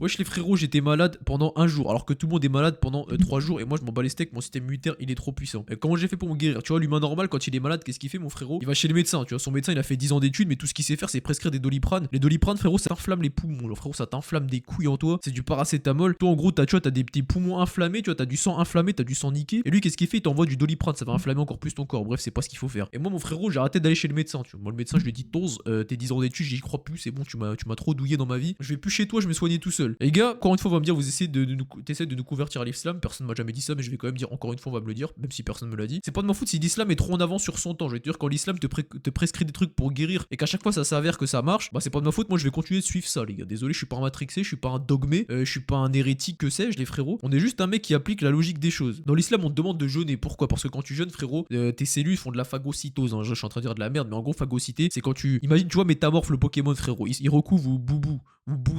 Wesh les frérots, j'étais malade pendant un jour, alors que tout le monde est malade pendant 3 jours, et moi je m'en bats les steaks, mon système immunitaire il est trop puissant. Comment j'ai fait pour me guérir? Tu vois, l'humain normal, quand il est malade, qu'est-ce qu'il fait mon frérot? Il va chez le médecin, tu vois, son médecin il a fait 10 ans d'études, mais tout ce qu'il sait faire c'est prescrire des doliprane. Les doliprane, frérot, ça t'inflamme les poumons, frérot, ça t'inflamme des couilles en toi, c'est du paracétamol. Toi en gros, tu vois, t'as des petits poumons inflammés, tu vois, t'as du sang inflammé, t'as du sang niqué. Et lui, qu'est-ce qu'il fait? Il t'envoie du doliprane, ça va inflammer encore plus ton corps. Bref, c'est pas ce qu'il faut faire. Et moi, mon frérot, j'ai arrêté d'aller chez le médecin, tu vois. Moi, le médecin, je lui ai dit, Tonz, tes 10 ans d'études, j'y crois plus, c'est bon, tu m'as trop douillé dans ma vie. Je vais plus chez toi, je vais me soigner tout seul. Les gars, encore une fois, on va me dire, vous essayez t'essayes de nous convertir à l'islam. Personne m'a jamais dit ça, mais je vais quand même dire, encore une fois, on va me le dire, même si personne me l'a dit. C'est pas de ma faute si l'islam est trop en avance sur son temps. Je vais te dire, quand l'islam te prescrit des trucs pour guérir et qu'à chaque fois ça s'avère que ça marche, bah c'est pas de ma faute, moi je vais continuer de suivre ça, les gars. Désolé, je suis pas un matrixé, je suis pas un dogmé, je suis pas un hérétique, que sais-je, les frérots. On est juste un mec qui applique la logique des choses. Dans l'islam, on te demande de jeûner. Pourquoi? Parce que quand tu jeûnes, frérot, tes cellules font de la phagocytose. Hein. Je suis en train de dire de la merde, mais en gros, phagocyté, c'est quand tu. Imagine, tu vois, métamorphe le Pokémon, frérot. Il recouvre ou boubou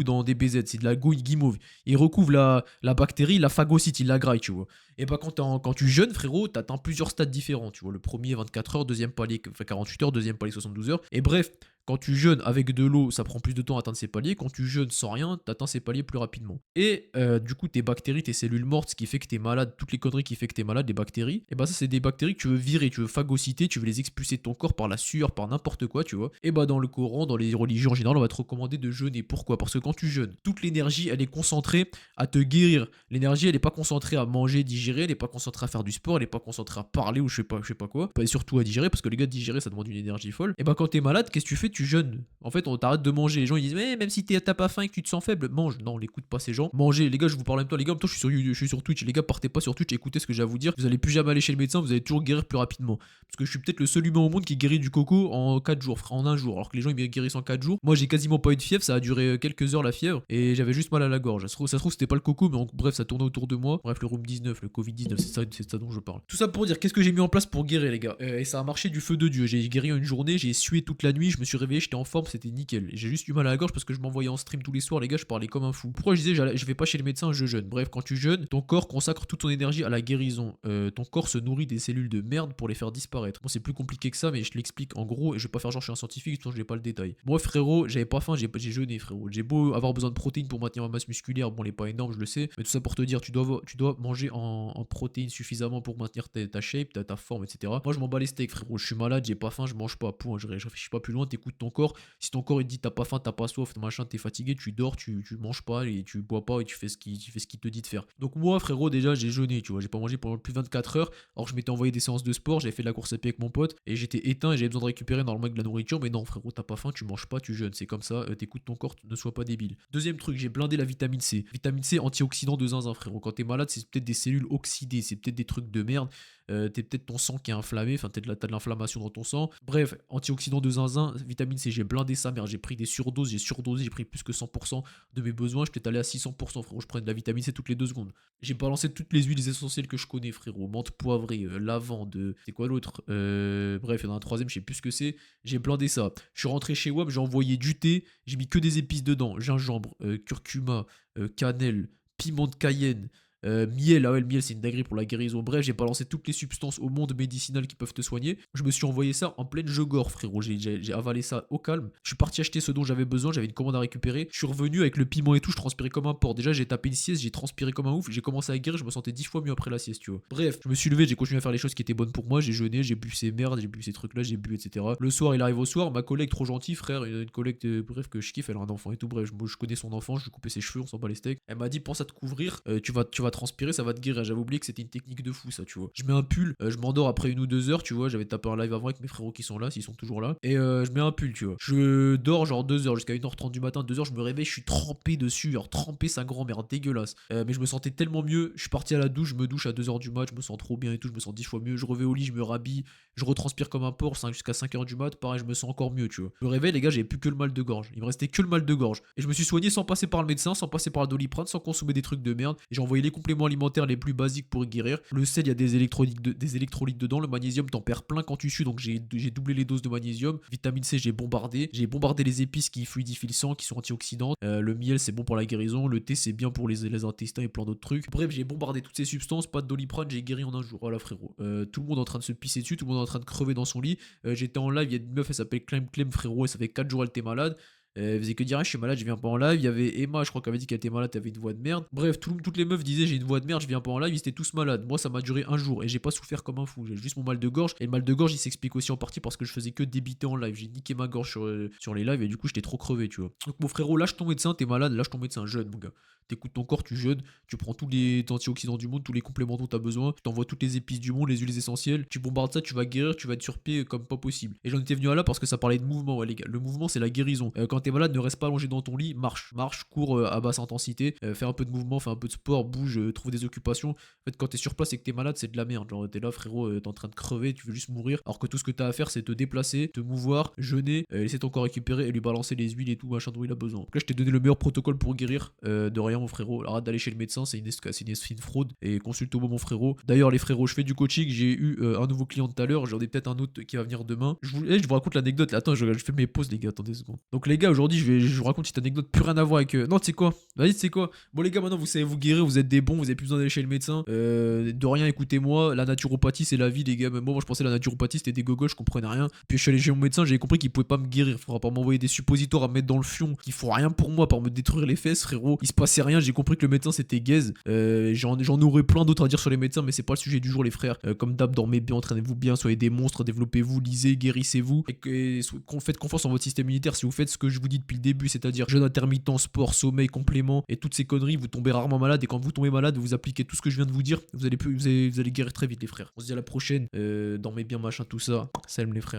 dans des BZ, c'est de la gouille guimauve. Il recouvre la bactérie, la phagocyte, il la graille, tu vois. Et bah, quand tu jeûnes, frérot, t'atteins plusieurs stades différents, tu vois. Le premier, 24 heures, deuxième palier, 48 heures, deuxième palier, 72 heures. Et bref, quand tu jeûnes avec de l'eau, ça prend plus de temps à atteindre ces paliers. Quand tu jeûnes sans rien, tu atteins ces paliers plus rapidement. Et du coup, tes bactéries, tes cellules mortes, ce qui fait que t'es malade, toutes les conneries qui fait que t'es malade, des bactéries, et bah ça, c'est des bactéries que tu veux virer, tu veux phagocyter, tu veux les expulser de ton corps par la sueur, par n'importe quoi, tu vois. Et bah dans le Coran, dans les religions en général, on va te recommander de jeûner. Pourquoi? Parce que quand tu jeûnes, toute l'énergie, elle est concentrée à te guérir. L'énergie, elle est pas concentrée à manger, digérer, elle est pas concentrée à faire du sport, elle est pas concentrée à parler ou je sais pas quoi. Et surtout à digérer, parce que les gars, digérer, ça demande une énergie folle. Et bah quand t'es malade, qu'est-ce que tu fais? Tu jeûnes. En fait, on t'arrête de manger. Les gens ils disent, mais même si t'as pas faim et que tu te sens faible, mange. Non, on l'écoute pas ces gens. Mangez, les gars, je vous parle en même temps. Les gars, en même temps, je suis sur Twitch. Les gars, partez pas sur Twitch, écoutez ce que j'ai à vous dire. Vous allez plus jamais aller chez le médecin, vous allez toujours guérir plus rapidement. Parce que je suis peut-être le seul humain au monde qui guérit du coco en 4 jours, frère, en un jour. Alors que les gens ils guérissent en 4 jours. Moi, j'ai quasiment pas eu de fièvre, ça a duré quelques heures la fièvre et j'avais juste mal à la gorge. Ça se trouve, c'était pas le coco, mais bref, ça tournait autour de moi. Bref, le Room 19, le Covid-19, c'est ça dont je parle. Tout ça pour dire, qu'est-ce que j'ai mis en place pour guérir, les gars? Et ça a marché du feu de Dieu. J'ai guéri en une journée, j'ai sué toute la nuit, je me suis réveillé, j'étais en forme, c'était nickel. J'ai juste eu mal à la gorge parce que je m'envoyais en stream tous les soirs, les gars, je parlais comme un fou. Pourquoi je disais, je vais pas chez le médecin, je jeûne? Bref, quand tu jeûnes, ton corps consacre toute ton énergie à la guérison. Ton corps se nourrit des cellules de merde pour les faire disparaître. Bon, c'est plus compliqué que ça, mais je te l'explique en gros, et je vais pas faire genre je suis un scientifique, sinon je n'ai pas le détail. Bref, frérot, j'avais pas faim, j'ai jeûné, frérot. J'ai beau avoir besoin de protéines pour maintenir ma masse musculaire, bon, elle est pas énorme, je le sais, mais tout ça pour te dire, tu dois manger en protéines suffisamment pour maintenir ta shape, ta forme, etc. Moi, je m'en bats les steaks, frérot. Je suis malade, j'ai pas faim, je mange pas. Point, je réfléchis pas plus loin, t'écoutes ton corps. Si ton corps il te dit t'as pas faim, t'as pas soif, machin, t'es fatigué, tu dors, tu manges pas et tu bois pas et tu fais ce qu'il te dit de faire. Donc moi, frérot, déjà, j'ai jeûné, tu vois, j'ai pas mangé pendant plus de 24 heures. Alors je m'étais envoyé des séances de sport, j'avais fait de la course à pied avec mon pote et j'étais éteint et j'avais besoin de récupérer normalement avec de la nourriture. Mais non, frérot, t'as pas faim, tu manges pas, tu jeûnes. C'est comme ça, t'écoutes ton corps, ne sois pas débile. Deuxième truc, j'ai blindé la vitamine C. Vitamine C, antioxydant de zinzin, frérot. Quand t'es malade, c'est peut-être des cellules oxydées, c'est peut-être des trucs de merde. T'es peut-être ton sang qui est inflammé, enfin t'as de l'inflammation dans ton sang. Bref, antioxydant de zinzin, vitamine C, j'ai blindé ça, merde, j'ai pris des surdoses, j'ai surdosé, j'ai pris plus que 100% de mes besoins, je peut-être allé à 600%, frérot, je prenais de la vitamine C toutes les 2 secondes. J'ai balancé toutes les huiles essentielles que je connais, frérot, menthe poivrée, lavande, c'est quoi l'autre? Bref, il y en a un troisième, je sais plus ce que c'est, j'ai blindé ça. Je suis rentré chez WAM, j'ai envoyé du thé, j'ai mis que des épices dedans, gingembre, curcuma, cannelle, piment de Cayenne, miel, ah ouais, le miel c'est une dinguerie pour la guérison. Bref, j'ai balancé toutes les substances au monde médicinal qui peuvent te soigner. Je me suis envoyé ça en pleine Jogor, frérot. J'ai avalé ça au calme. Je suis parti acheter ce dont j'avais besoin, j'avais une commande à récupérer. Je suis revenu avec le piment et tout, je transpirais comme un porc. Déjà, j'ai tapé une sieste, j'ai transpiré comme un ouf. J'ai commencé à guérir, je me sentais 10 fois mieux après la sieste, tu vois. Bref, je me suis levé, j'ai continué à faire les choses qui étaient bonnes pour moi. J'ai jeûné, j'ai bu ces merdes, j'ai bu ces trucs là, j'ai bu, etc. Le soir, il arrive au soir, ma collègue trop gentille, frère, une collègue, bref, que je kiffe, elle a un enfant et tout. Bref, je connais son enfant, je lui coupais ses cheveux, on s'en bat les steaks. Elle m'a dit, pense à te couvrir, tu vas transpirer, ça va te guérir. J'avais oublié que c'était une technique de fou, ça, tu vois. Je mets un pull, je m'endors après 1 ou 2 heures, tu vois. J'avais tapé un live avant avec mes frérots qui sont là, s'ils sont toujours là. Et je mets un pull, tu vois. Je dors genre 2 heures jusqu'à 1h30 du matin, 2 heures, je me réveille, je suis trempé dessus. Alors, trempé, sa grand-mère, dégueulasse. Mais je me sentais tellement mieux. Je suis parti à la douche, je me douche à 2 heures du mat, je me sens trop bien et tout, je me sens 10 fois mieux. Je reviens au lit, je me rhabille, je retranspire comme un porc jusqu'à 5 heures du mat. Pareil, je me sens encore mieux, tu vois. Je me réveille, les gars, j'avais plus que le mal de gorge. Il me restait que le mal de gorge. Et je me suis soigné sans passer par le médecin, sans passer par la doliprane, sans consommer des trucs de merde. Et j'ai envoyé les compléments alimentaires les plus basiques pour guérir. Le sel, il y a des électrolytes dedans. Le magnésium, t'en perds plein quand tu sues. Donc j'ai doublé les doses de magnésium. Vitamine C, j'ai bombardé. J'ai bombardé les épices qui fluidifient le sang, qui sont antioxydantes. Le miel, c'est bon pour la guérison. Le thé, c'est bien pour les intestins et plein d'autres trucs. Bref, j'ai bombardé toutes ces substances. Pas de doliprane, j'ai guéri en un jour. Voilà, frérot. Tout le monde est en train de se pisser dessus. Tout le monde est en train de crever dans son lit. J'étais en live. Il y a une meuf, elle s'appelle Clem, frérot. Et ça fait 4 jours, elle était malade. Elle faisait que dire, ah, je suis malade, je viens pas en live. Il y avait Emma, je crois qu'elle avait dit qu'elle était malade, elle avait une voix de merde. Bref, toutes les meufs disaient, j'ai une voix de merde, je viens pas en live, ils étaient tous malades. Moi, ça m'a duré un jour et j'ai pas souffert comme un fou. J'ai juste mon mal de gorge. Et le mal de gorge, il s'explique aussi en partie parce que je faisais que débiter en live. J'ai niqué ma gorge sur les lives et du coup, j'étais trop crevé, tu vois. Donc, mon frérot, lâche ton médecin, t'es malade, lâche ton médecin jeune, mon gars. T'écoutes ton corps, tu jeûnes, tu prends tous les antioxydants du monde, tous les compléments dont t'as besoin, tu t'envoies toutes les épices du monde, les huiles essentielles, tu bombardes ça, tu vas guérir, tu vas être sur pied comme pas possible. Et j'en étais venu à là parce que ça parlait de mouvement, ouais, les gars. Le mouvement, c'est la guérison. Quand t'es malade, ne reste pas allongé dans ton lit, marche, cours à basse intensité, fais un peu de mouvement, fais un peu de sport, bouge, trouve des occupations. En fait, quand t'es sur place et que t'es malade, c'est de la merde. Genre, t'es là, frérot, t'es en train de crever, tu veux juste mourir. Alors que tout ce que t'as à faire, c'est te déplacer, te mouvoir, jeûner, laisser ton corps récupérer et lui balancer les huiles et tout, machin dont il a besoin. Donc là, je t'ai donné le meilleur protocole pour guérir. De rien, mon frérot. Arrête d'aller chez le médecin, c'est une fraude. Et consulte au bon mon frérot. D'ailleurs, les frérots, je fais du coaching. J'ai eu un nouveau client tout à l'heure. J'en ai peut-être un autre qui va venir demain. Je vous raconte l'anecdote. Attends, je fais mes pauses, les gars. Attendez 2 secondes. Donc, les gars, aujourd'hui, je vous raconte cette anecdote. Plus rien à voir avec. Non, tu sais quoi? Vas-y, tu sais quoi? Bon, les gars, maintenant, vous savez vous guérir. Vous êtes des bons. Vous avez plus besoin d'aller chez le médecin. De rien, écoutez-moi. La naturopathie, c'est la vie, les gars. Même moi, je pensais la naturopathie, c'était des gogos. Je comprenais rien. Puis, je suis allé chez mon médecin. J'ai compris qu'il pouvait pas me guérir. Faudra pas m'envoyer des suppositoires à me mettre dans le fion. Qui font rien pour moi, par me détruire les fesses, frérot. Il se passait rien. J'ai compris que le médecin, c'était gaze. J'en aurais plein d'autres à dire sur les médecins, mais c'est pas le sujet du jour, les frères. Comme d'hab, dormez bien, entraînez-vous bien, soyez des monstres, développez-vous, lisez, guérissez-vous. Et faites confiance en votre système immunitaire. Si vous faites ce que je vous dis depuis le début, c'est-à-dire jeûne intermittent, sport, sommeil, complément et toutes ces conneries, vous tombez rarement malade. Et quand vous tombez malade, vous appliquez tout ce que je viens de vous dire, vous allez guérir très vite, les frères. On se dit à la prochaine. Dormez bien, machin, tout ça. Salut, les frères.